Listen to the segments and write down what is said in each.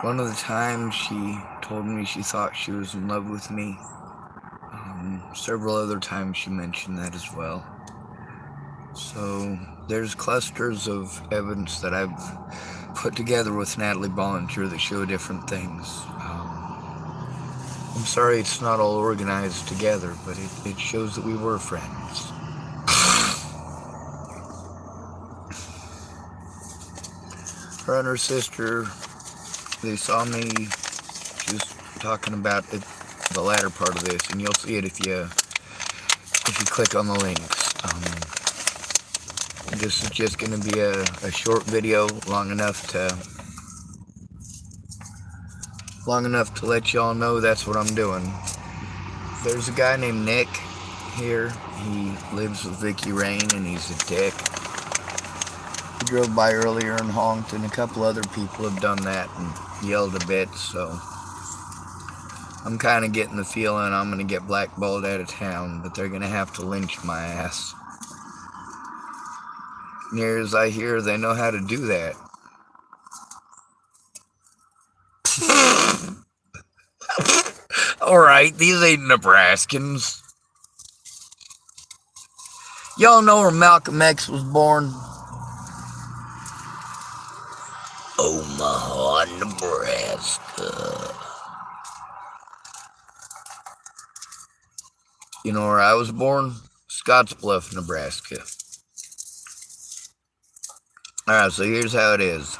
One of the times she told me she thought she was in love with me. Several other times she mentioned that as well. So there's clusters of evidence that I've put together with Natalie Bollinger that show different things. I'm sorry it's not all organized together, but it shows that we were friends. Her and her sister, they saw me. She was talking about it, the latter part of this, and you'll see it if you click on the links. This is just going to be a short video, long enough to let y'all know that's what I'm doing. There's a guy named Nick here. He lives with Vicky Rain, and he's a dick. He drove by earlier and honked, and a couple other people have done that and yelled a bit, so I'm kind of getting the feeling I'm going to get blackballed out of town, but they're going to have to lynch my ass. Near as I hear, they know how to do that. Alright, these ain't Nebraskans. Y'all know where Malcolm X was born? Omaha, Nebraska. You know where I was born? Scottsbluff, Nebraska. Alright, so here's how it is.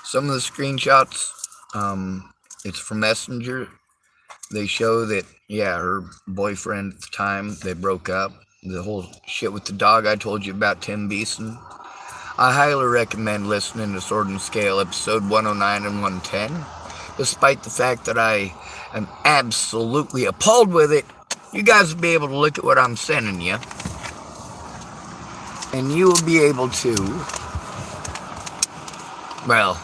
Some of the screenshots, it's from Messenger. They show that, yeah, her boyfriend at the time, they broke up. The whole shit with the dog I told you about, Tim Beeson. I highly recommend listening to Sword and Scale episode 109 and 110. Despite the fact that I am absolutely appalled with it, you guys will be able to look at what I'm sending you. And you will be able to, well,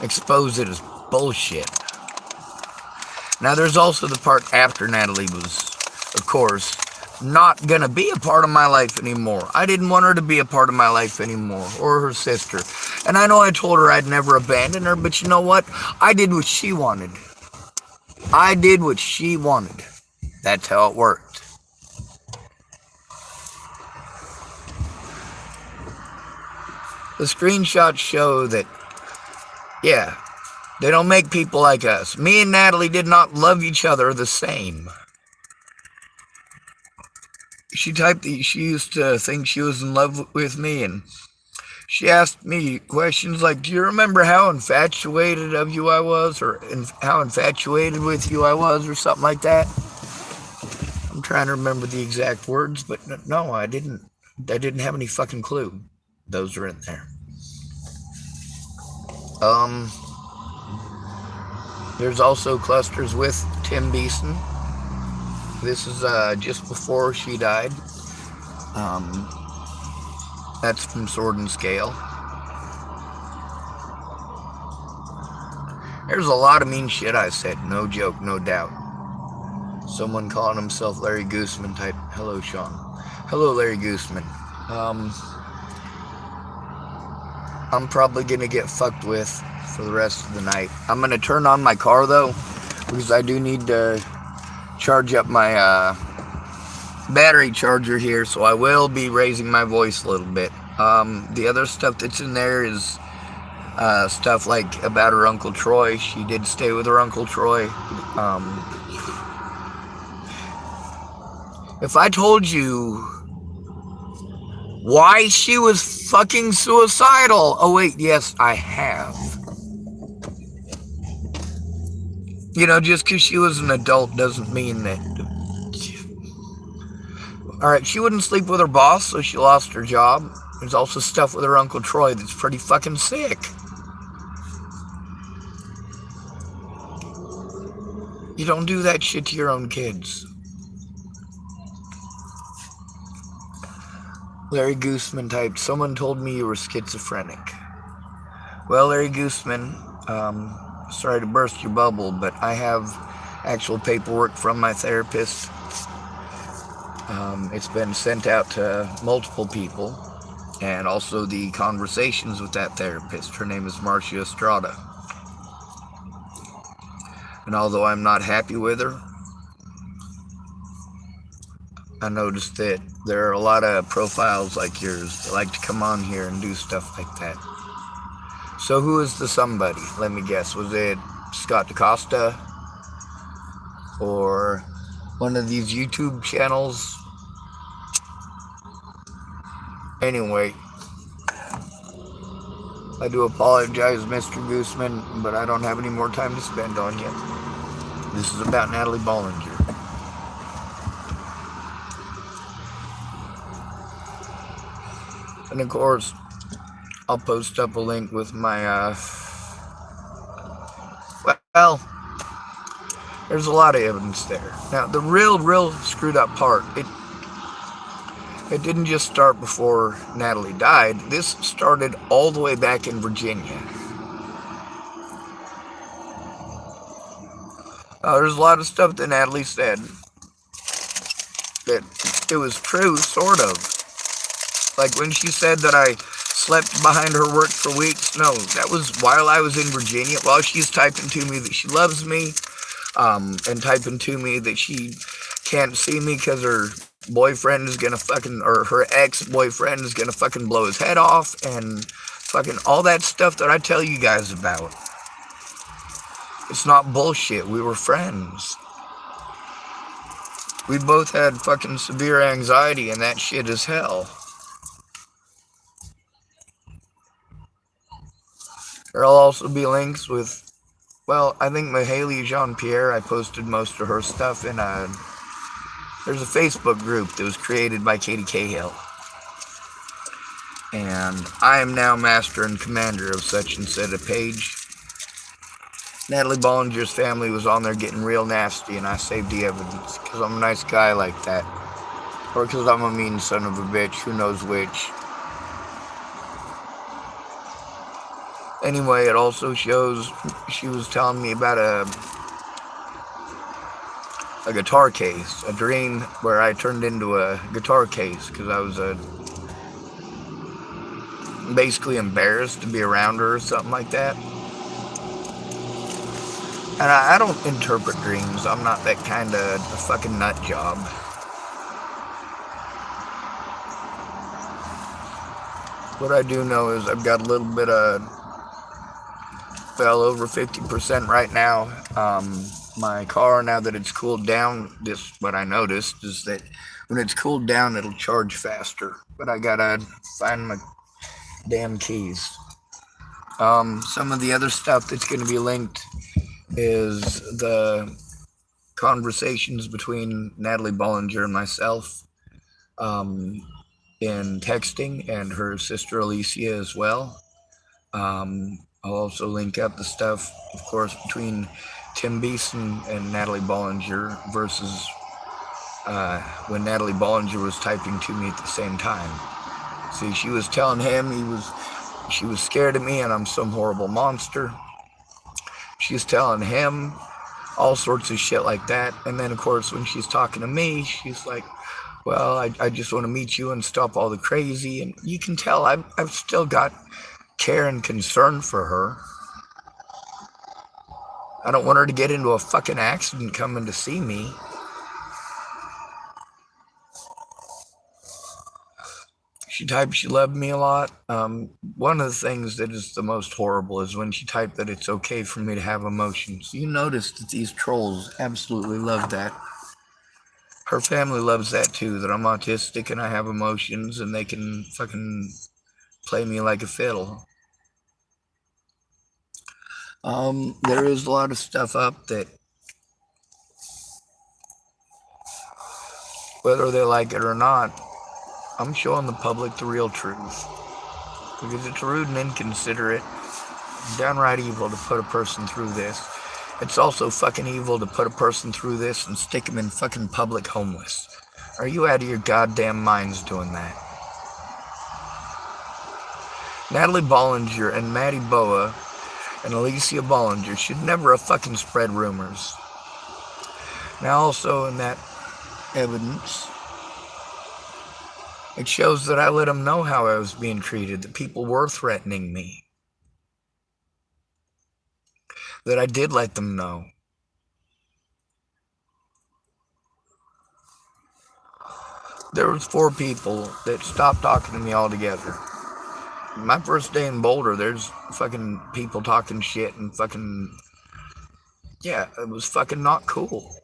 expose it as bullshit. Now, there's also the part after Natalie was, of course, not gonna be a part of my life anymore. I didn't want her to be a part of my life anymore, or her sister. And I know I told her I'd never abandon her, but you know what? I did what she wanted. I did what she wanted. That's how it worked. The screenshots show that, yeah, they don't make people like us. Me and Natalie did not love each other the same. She used to think she was in love with me, and she asked me questions like, do you remember how infatuated of you I was, or how infatuated with you I was, or something like that? I'm trying to remember the exact words, but no, I didn't have any fucking clue. Those are in there. There's also clusters with Tim Beeson. This is just before she died. That's from Sword and Scale. There's a lot of mean shit I said, no joke, no doubt. Someone calling himself Larry Gooseman type, hello Sean. Hello Larry Gooseman. I'm probably gonna get fucked with for the rest of the night. I'm gonna turn on my car though, because I do need to charge up my battery charger here, so I will be raising my voice a little bit. The other stuff that's in there is stuff like about her Uncle Troy. She did stay with her Uncle Troy. If I told you why she was fucking suicidal. Oh wait, yes, I have. You know, just because she was an adult doesn't mean that. Alright, she wouldn't sleep with her boss, so she lost her job. There's also stuff with her Uncle Troy that's pretty fucking sick. You don't do that shit to your own kids. Larry Gooseman typed, someone told me you were schizophrenic. Well, Larry Gooseman, sorry to burst your bubble, but I have actual paperwork from my therapist. It's been sent out to multiple people. and also the conversations with that therapist. Her name is Marcia Estrada. And although I'm not happy with her, I noticed that there are a lot of profiles like yours that like to come on here and do stuff like that. So who is the somebody? Let me guess. Was it Scott DaCosta? Or one of these YouTube channels? Anyway, I do apologize, Mr. Gooseman, but I don't have any more time to spend on you. This is about Natalie Bollinger. And of course, I'll post up a link with my, well, there's a lot of evidence there. Now, the real screwed up part, it didn't just start before Natalie died. This started all the way back in Virginia. There's a lot of stuff that Natalie said that it was true, sort of. Like when she said that I slept behind her work for weeks. No, that was while I was in Virginia, while she's typing to me that she loves me, and typing to me that she can't see me because her boyfriend is gonna fucking, or her ex-boyfriend is gonna fucking blow his head off, and fucking all that stuff that I tell you guys about. It's not bullshit. We were friends. We both had fucking severe anxiety, and that shit is hell. There'll also be links with, well, I think Mahalie Jean-Pierre. I posted most of her stuff in there's a Facebook group that was created by Katie Cahill. And I am now master and commander of such and said a page. Natalie Bollinger's family was on there getting real nasty, and I saved the evidence because I'm a nice guy like that. Or because I'm a mean son of a bitch, who knows which. Anyway, it also shows she was telling me about a guitar case, a dream where I turned into a guitar case because I was basically embarrassed to be around her or something like that. And I don't interpret dreams. I'm not that kind of a fucking nut job. What I do know is I've got a little bit of, well, over 50% right now. My car, now that it's cooled down, what I noticed is that when it's cooled down, it'll charge faster. But I gotta find my damn keys. Some of the other stuff that's going to be linked is the conversations between Natalie Bollinger and myself in texting, and her sister Alicia as well. I'll also link up the stuff, of course, between Tim Beeson and Natalie Bollinger versus when Natalie Bollinger was typing to me at the same time. See, she was telling him she was scared of me and I'm some horrible monster. She's telling him all sorts of shit like that. And then, of course, when she's talking to me, she's like, well, I just want to meet you and stop all the crazy. And you can tell I've still got care and concern for her. I don't want her to get into a fucking accident coming to see me. She typed she loved me a lot. One of the things that is the most horrible is when she typed that it's okay for me to have emotions. You notice that these trolls absolutely love that. Her family loves that too, that I'm autistic and I have emotions and they can fucking play me like a fiddle. There is a lot of stuff up that, whether they like it or not, I'm showing the public the real truth. Because it's rude and inconsiderate, downright evil to put a person through this. It's also fucking evil to put a person through this and stick them in fucking public homeless. Are you out of your goddamn minds doing that? Natalie Bollinger and Maddie Boa and Alicia Bollinger should never have fucking spread rumors. Now also in that evidence It shows that I let them know how I was being treated, that people were threatening me, that I did let them know. There was 4 people that stopped talking to me altogether. My first day in Boulder, there's fucking people talking shit and fucking, yeah, it was fucking not cool.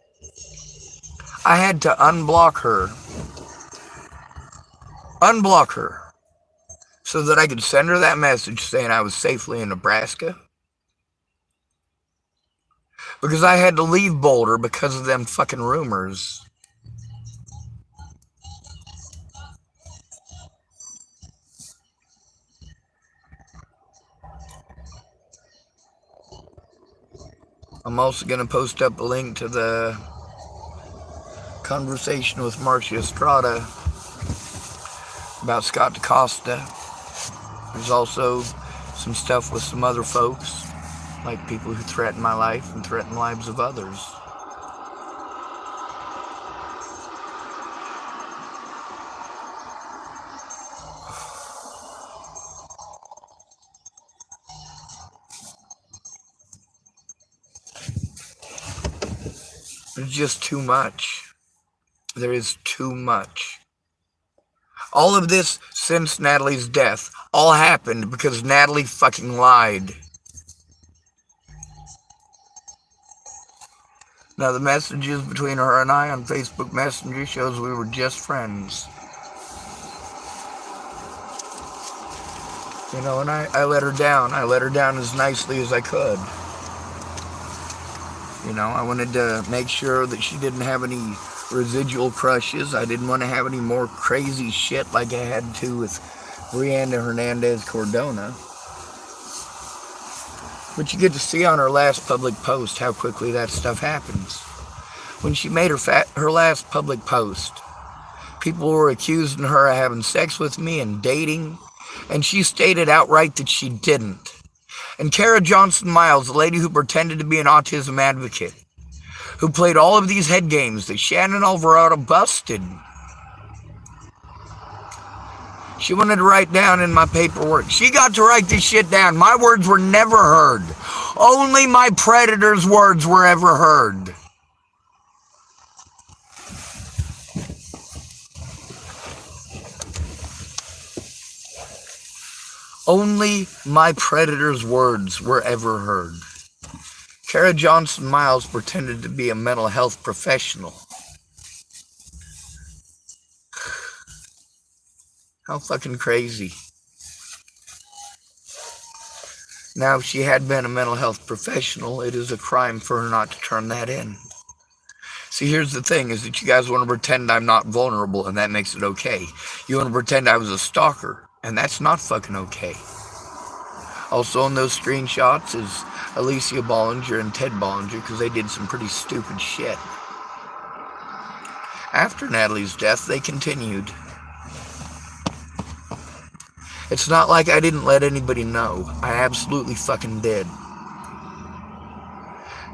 I had to unblock her, so that I could send her that message saying I was safely in Nebraska. Because I had to leave Boulder because of them fucking rumors. I'm also going to post up a link to the conversation with Marcia Estrada about Scott DaCosta. There's also some stuff with some other folks, like people who threaten my life and threaten the lives of others. There's just too much. There is too much. All of this since Natalie's death all happened because Natalie fucking lied. Now the messages between her and I on Facebook Messenger shows we were just friends. You know, and I let her down. I let her down as nicely as I could. You know, I wanted to make sure that she didn't have any residual crushes. I didn't want to have any more crazy shit like I had to with Brianna Hernandez Cordona. But you get to see on her last public post how quickly that stuff happens. When she made her last public post, people were accusing her of having sex with me and dating, and she stated outright that she didn't. And Kara Johnson Miles, the lady who pretended to be an autism advocate, who played all of these head games that Shannon Alvarado busted, she wanted to write down in my paperwork. She got to write this shit down. My words were never heard. Only my predator's words were ever heard. Only my predator's words were ever heard. Kara Johnson Miles pretended to be a mental health professional. How fucking crazy. Now, if she had been a mental health professional, it is a crime for her not to turn that in. See, here's the thing, is that you guys want to pretend I'm not vulnerable, and that makes it okay. You want to pretend I was a stalker, and that's not fucking okay. Also in those screenshots is Alicia Bollinger and Ted Bollinger, because they did some pretty stupid shit. After Natalie's death, they continued. It's not like I didn't let anybody know. I absolutely fucking did.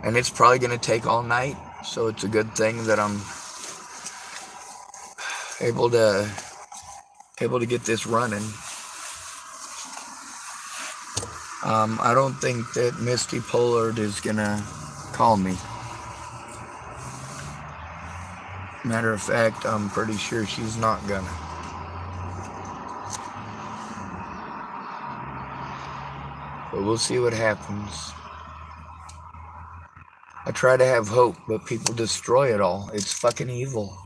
And it's probably going to take all night, so it's a good thing that I'm able to get this running. I don't think that Misty Pollard is gonna call me. Matter of fact, I'm pretty sure she's not gonna. But we'll see what happens. I try to have hope, but people destroy it all. It's fucking evil.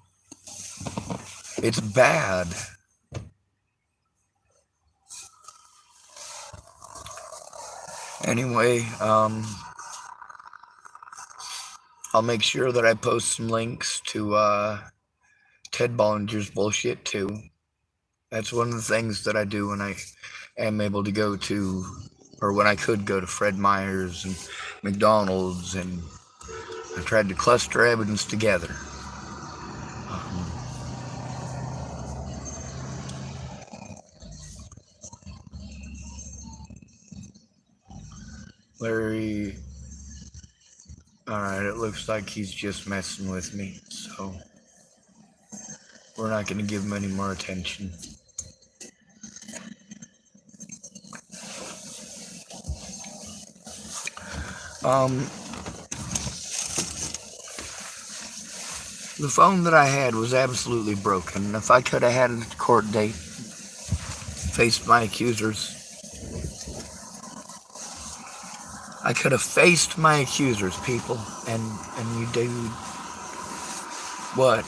It's bad. Anyway, I'll make sure that I post some links to Ted Bollinger's bullshit too. That's one of the things that I do when I am able to go to, or when I could go to Fred Meyer's and McDonald's, and I tried to cluster evidence together. Larry, alright, it looks like he's just messing with me, so We're not going to give him any more attention. The phone that I had was absolutely broken. If I could have had a court date, faced my accusers, I could have faced my accusers, people, and you did what?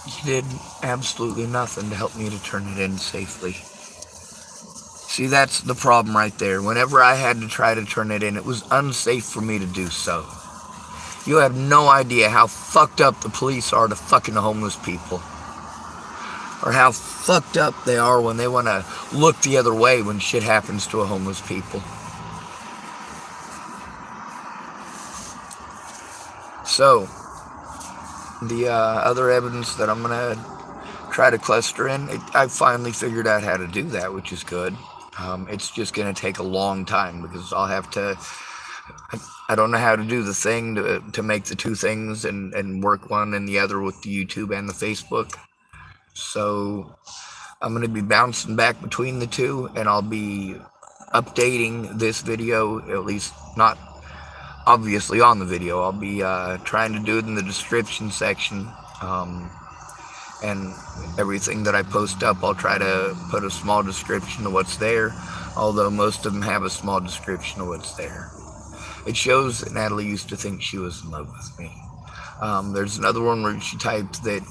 You did absolutely nothing to help me to turn it in safely. See, that's the problem right there. Whenever I had to try to turn it in, it was unsafe for me to do so. You have no idea how fucked up the police are to fucking homeless people. Or how fucked up they are when they want to look the other way when shit happens to a homeless people. So, the other evidence that I'm going to try to cluster in, I finally figured out how to do that, which is good. It's just going to take a long time because I'll have to... I don't know how to do the thing to make the two things and work one and the other with the YouTube and the Facebook. So I'm going to be bouncing back between the two, and I'll be updating this video, at least not obviously on the video. I'll be trying to do it in the description section, and everything that I post up, I'll try to put a small description of what's there, although most of them have a small description of what's there. It shows that Natalie used to think she was in love with me. There's another one where she typed that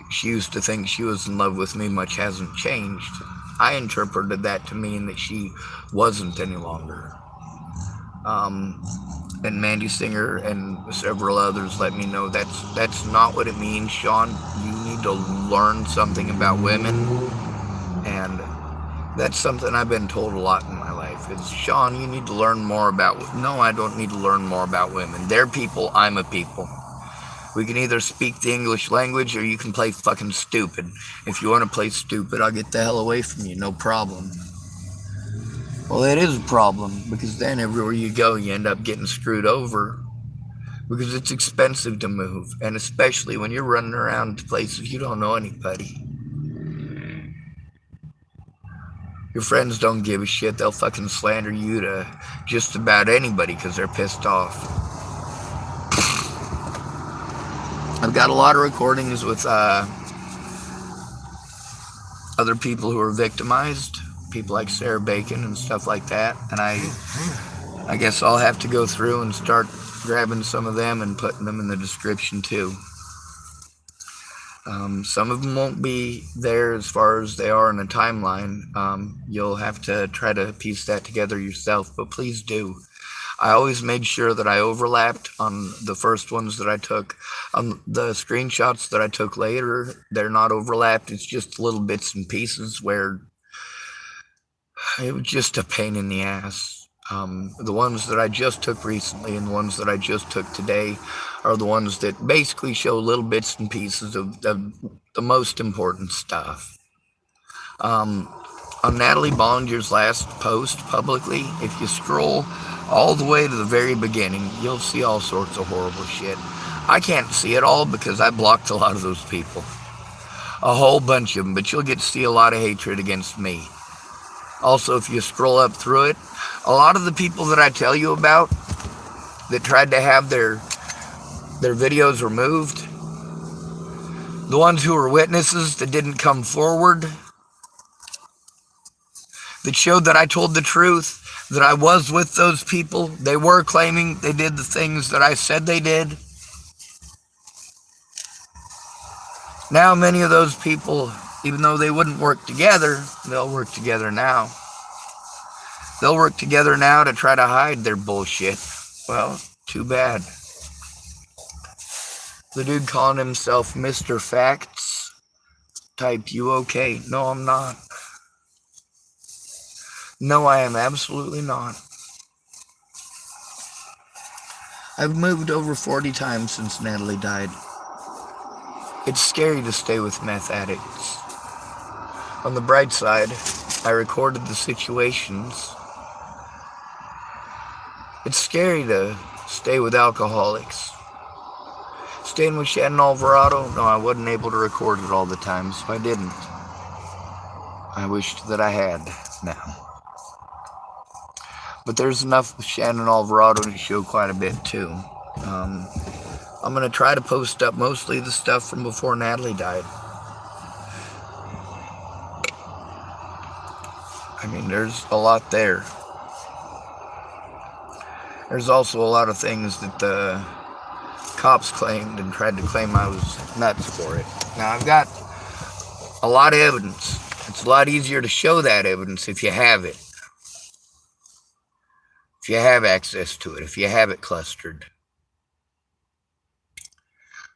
she used to think she was in love with me, much hasn't changed. I interpreted that to mean that she wasn't any longer. And Mandy Singer and several others let me know that's not what it means, Sean. You need to learn something about women, and that's something I've been told a lot in my life. It's, Sean, you need to learn more about... No, I don't need to learn more about women. They're people, I'm a people. We can either speak the English language or you can play fucking stupid. If you want to play stupid, I'll get the hell away from you, no problem. Well, it is a problem, because then everywhere you go, you end up getting screwed over. Because it's expensive to move, and especially when you're running around to places you don't know anybody. Your friends don't give a shit. They'll fucking slander you to just about anybody because they're pissed off. I've got a lot of recordings with other people who are victimized, people like Sarah Bacon and stuff like that, and I guess I'll have to go through and start grabbing some of them and putting them in the description too. Some of them won't be there as far as they are in a timeline. You'll have to try to piece that together yourself, but please do. I always made sure that I overlapped on the first ones that I took. The screenshots that I took later, they're not overlapped. It's just little bits and pieces where it was just a pain in the ass. The ones that I just took recently and the ones that I just took today are the ones that basically show little bits and pieces of the most important stuff. On Natalie Bollinger's last post publicly, if you scroll all the way to the very beginning, you'll see all sorts of horrible shit. I can't see it all because I blocked a lot of those people. A whole bunch of them, but you'll get to see a lot of hatred against me. Also, if you scroll up through it, a lot of the people that I tell you about that tried to have their videos removed, the ones who were witnesses that didn't come forward, that showed that I told the truth, that I was with those people, they were claiming they did the things that I said they did. Now many of those people, even though they wouldn't work together, they'll work together now. They'll work together now to try to hide their bullshit. Well, too bad. The dude calling himself Mr. Facts typed, "You okay?" No, I'm not. No, I am absolutely not. I've moved over 40 times since Natalie died. It's scary to stay with meth addicts. On the bright side, I recorded the situations. It's scary to stay with alcoholics. staying with Shannon Alvarado? No, I wasn't able to record it all the time, so I didn't. I wished that I had now. But there's enough with Shannon Alvarado to show quite a bit, too. I'm going to try to post up mostly the stuff from before Natalie died. I mean, there's a lot there. There's also a lot of things that the cops claimed and tried to claim I was nuts for it. Now, I've got a lot of evidence. It's a lot easier to show that evidence if you have it. If you have access to it, if you have it clustered.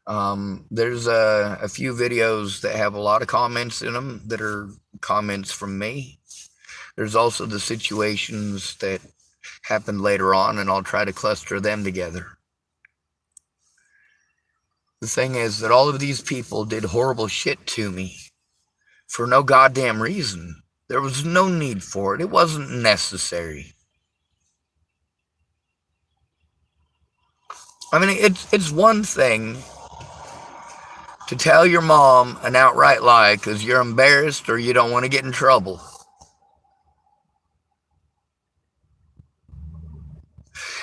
There's a few videos that have a lot of comments in them that are comments from me. There's also the situations that happened later on, and I'll try to cluster them together. The thing is that all of these people did horrible shit to me for no goddamn reason. There was no need for it. It wasn't necessary. I mean, it's one thing to tell your mom an outright lie because you're embarrassed or you don't want to get in trouble.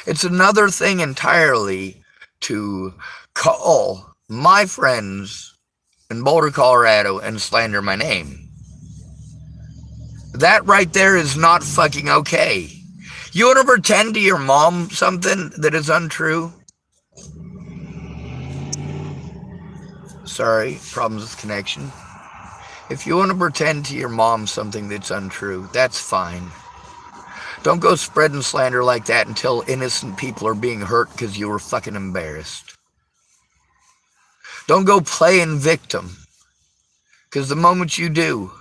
It's another thing entirely to call my friends in Boulder, Colorado and slander my name. That right there is not fucking okay. You want to pretend to your mom something that is untrue? Sorry, problems with connection. If you want to pretend to your mom something that's untrue, that's fine. Don't go spreading slander like that until innocent people are being hurt because you were fucking embarrassed. Don't go playing victim. Because the moment you do,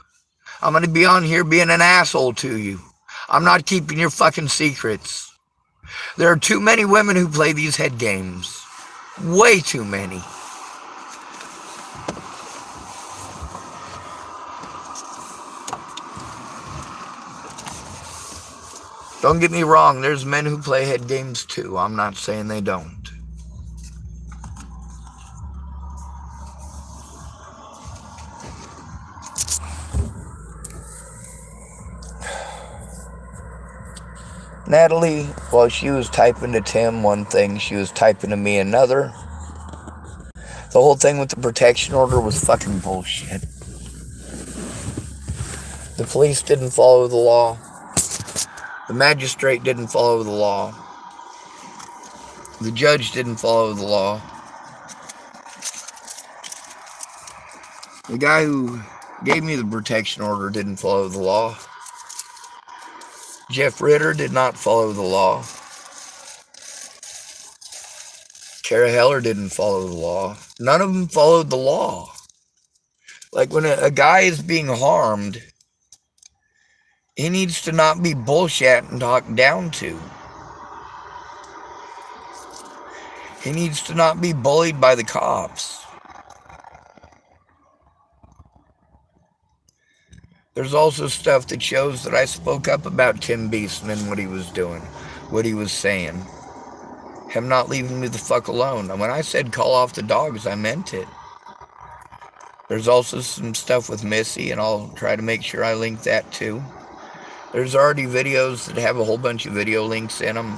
I'm going to be on here being an asshole to you. I'm not keeping your fucking secrets. There are too many women who play these head games. Way too many. Don't get me wrong, there's men who play head games too. I'm not saying they don't. Natalie, while she was typing to Tim one thing, she was typing to me another. The whole thing with the protection order was fucking bullshit. The police didn't follow the law. The magistrate didn't follow the law. The judge didn't follow the law. The guy who gave me the protection order didn't follow the law. Jeff Ritter did not follow the law. Kara Heller didn't follow the law. None of them followed the law. Like when a guy is being harmed, he needs to not be bullshit and talked down to. He needs to not be bullied by the cops. There's also stuff that shows that I spoke up about Tim Beeson and what he was doing, what he was saying. Him not leaving me the fuck alone. And when I said call off the dogs, I meant it. There's also some stuff with Missy, and I'll try to make sure I link that too. There's already videos that have a whole bunch of video links in them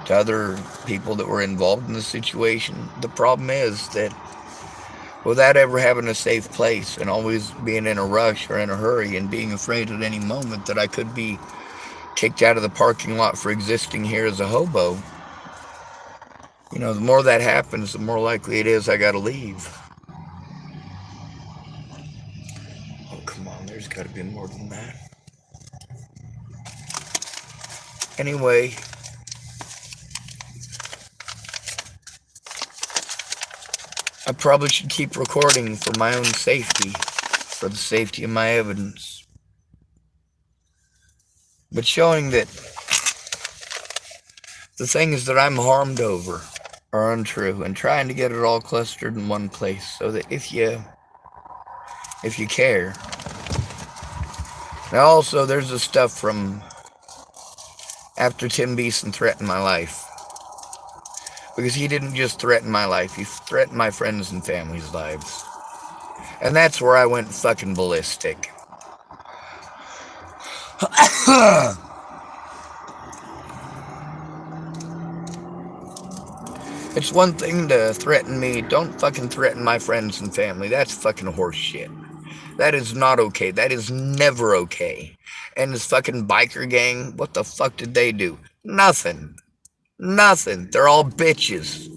to other people that were involved in the situation. The problem is that without ever having a safe place and always being in a rush or in a hurry and being afraid at any moment that I could be kicked out of the parking lot for existing here as a hobo, you know, the more that happens, the more likely it is I gotta leave. Oh, come on, there's gotta be more than that. Anyway, I probably should keep recording for my own safety, for the safety of my evidence. But showing that the things that I'm harmed over are untrue, and trying to get it all clustered in one place so that if you care. Now also there's the stuff from after Tim Beeson threatened my life. Because he didn't just threaten my life, he threatened my friends and family's lives. And that's where I went fucking ballistic. It's one thing to threaten me. Don't fucking threaten my friends and family. That's fucking horse shit. That is not okay. That is never okay. And this fucking biker gang, what the fuck did they do? Nothing. Nothing. They're all bitches.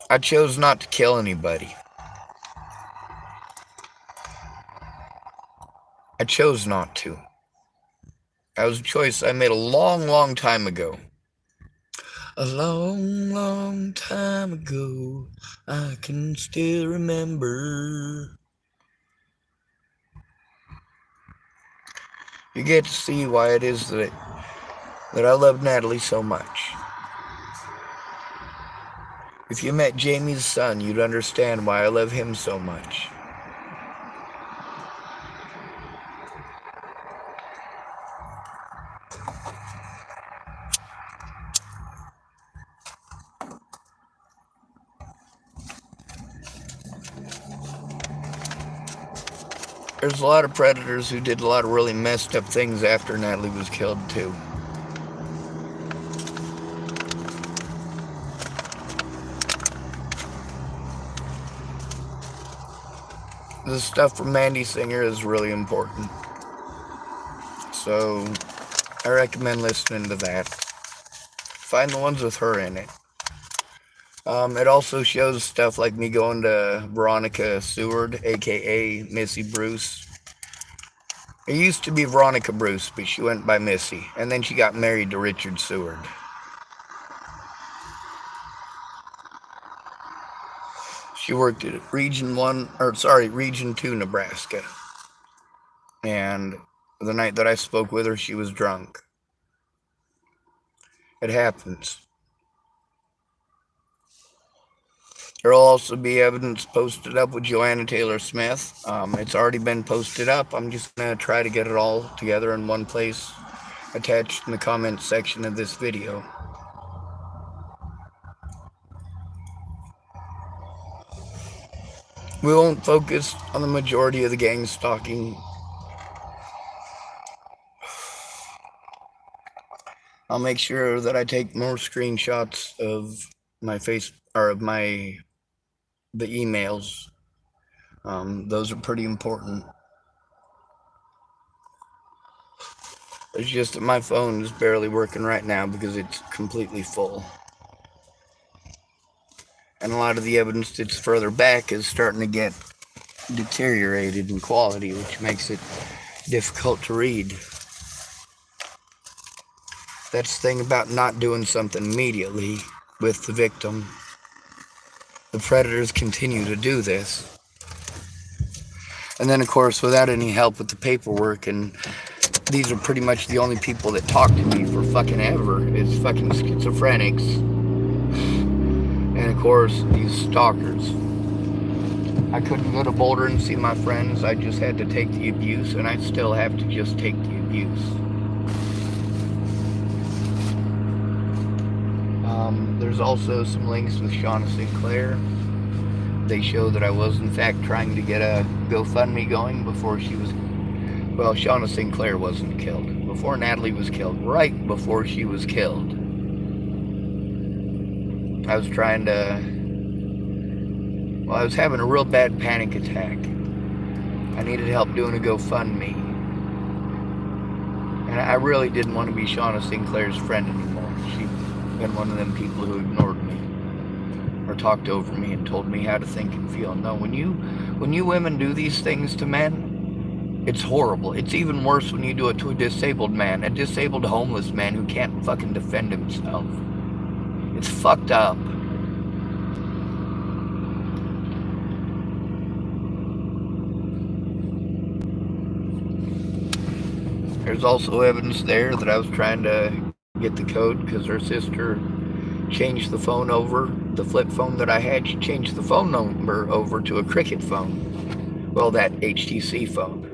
I chose not to kill anybody. I chose not to. That was a choice I made a long, long time ago. A long, long time ago, I can still remember. You get to see why it is that I love Natalie so much. If you met Jamie's son, you'd understand why I love him so much. There's a lot of predators who did a lot of really messed up things after Natalie was killed, too. The stuff from Mandy Singer is really important. So, I recommend listening to that. Find the ones with her in it. It also shows stuff like me going to Veronica Seward, aka Missy Bruce. It used to be Veronica Bruce, but she went by Missy. And then she got married to Richard Seward. She worked at Region 2, Nebraska. And the night that I spoke with her, she was drunk. It happens. There will also be evidence posted up with Joanna Taylor Smith. It's already been posted up. I'm just going to try to get it all together in one place, attached in the comments section of this video. We won't focus on the majority of the gang stalking. I'll make sure that I take more screenshots of my the emails. Those are pretty important. It's just that my phone is barely working right now because it's completely full. And a lot of the evidence that's further back is starting to get deteriorated in quality, which makes it difficult to read. That's the thing about not doing something immediately with the victim. The predators continue to do this. And then, of course, without any help with the paperwork, and these are pretty much the only people that talk to me for fucking ever, is fucking schizophrenics. And, of course, these stalkers. I couldn't go to Boulder and see my friends. I just had to take the abuse, and I still have to just take the abuse. There's also some links with Shauna Sinclair. They show that I was in fact trying to get a GoFundMe going before she was, well, Shauna Sinclair wasn't killed. Before Natalie was killed, right before she was killed. I was trying to, well, I was having a real bad panic attack. I needed help doing a GoFundMe. And I really didn't want to be Shauna Sinclair's friend anymore. She'd been one of them people who ignored me or talked over me and told me how to think and feel. No, when you women do these things to men, it's horrible. It's even worse when you do it to a disabled man, a disabled homeless man who can't fucking defend himself. It's fucked up. There's also evidence there that I was trying to get the code because her sister changed the phone over. The flip phone that I had, she changed the phone number over to a Cricket phone. Well, that HTC phone.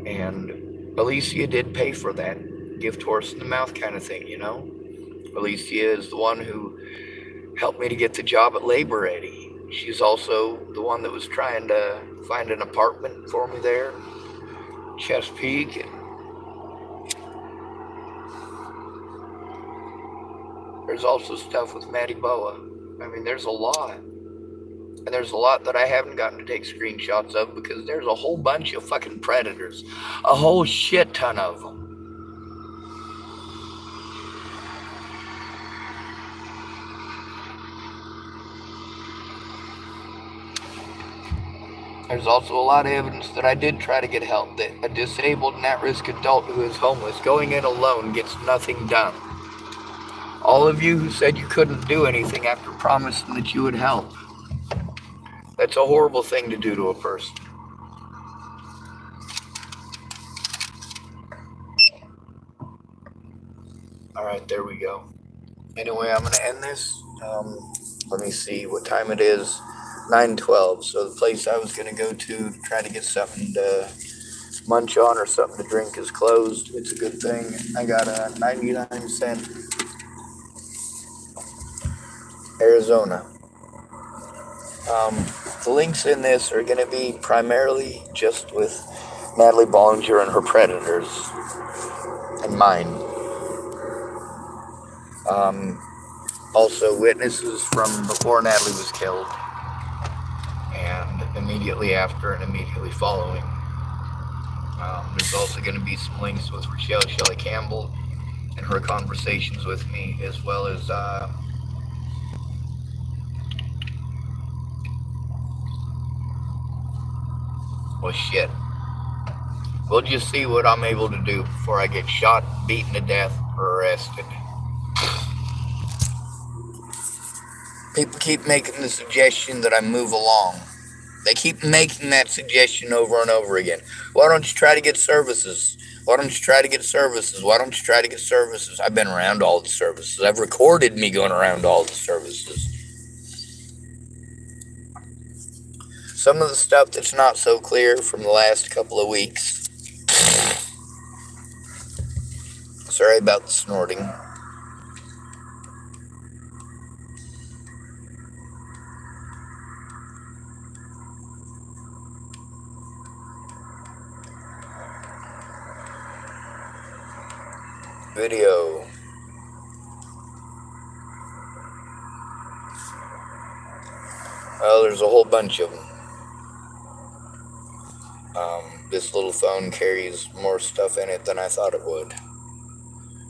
And Alicia did pay for that. Gift horse in the mouth kind of thing, you know? Alicia is the one who helped me to get the job at Labor Ready. She's also the one that was trying to find an apartment for me there, Chesapeake. There's also stuff with Matty Boa. I mean, there's a lot. And there's a lot that I haven't gotten to take screenshots of because there's a whole bunch of fucking predators. A whole shit ton of them. There's also a lot of evidence that I did try to get help, that a disabled and at-risk adult who is homeless going in alone gets nothing done. All of you who said you couldn't do anything after promising that you would help. That's a horrible thing to do to a person. Alright, there we go. Anyway, I'm going to end this. Let me see what time it is. 9:12. So the place I was going to go to try to get something to munch on or something to drink is closed. It's a good thing. I got a 99-cent Arizona. The links in this are going to be primarily just with Natalie Bollinger and her predators and mine. Also witnesses from before Natalie was killed and immediately after and immediately following. There's also going to be some links with Rochelle Shelley Campbell and her conversations with me, as well as well, shit. We'll just see what I'm able to do before I get shot, beaten to death, or arrested. People keep making the suggestion that I move along. They keep making that suggestion over and over again. Why don't you try to get services? Why don't you try to get services? Why don't you try to get services? I've been around all the services. I've recorded me going around all the services. Some of the stuff that's not so clear from the last couple of weeks. Sorry about the snorting. Video. Well, there's a whole bunch of them. This little phone carries more stuff in it than I thought it would.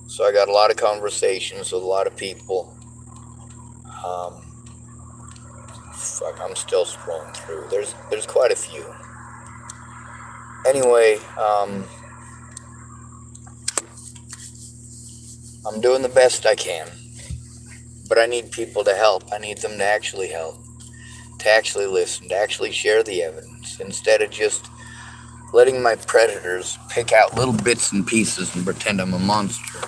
So I got a lot of conversations with a lot of people. Fuck, I'm still scrolling through. There's quite a few. Anyway, I'm doing the best I can. But I need people to help. I need them to actually help. To actually listen. To actually share the evidence. Instead of just letting my predators pick out little bits and pieces and pretend I'm a monster.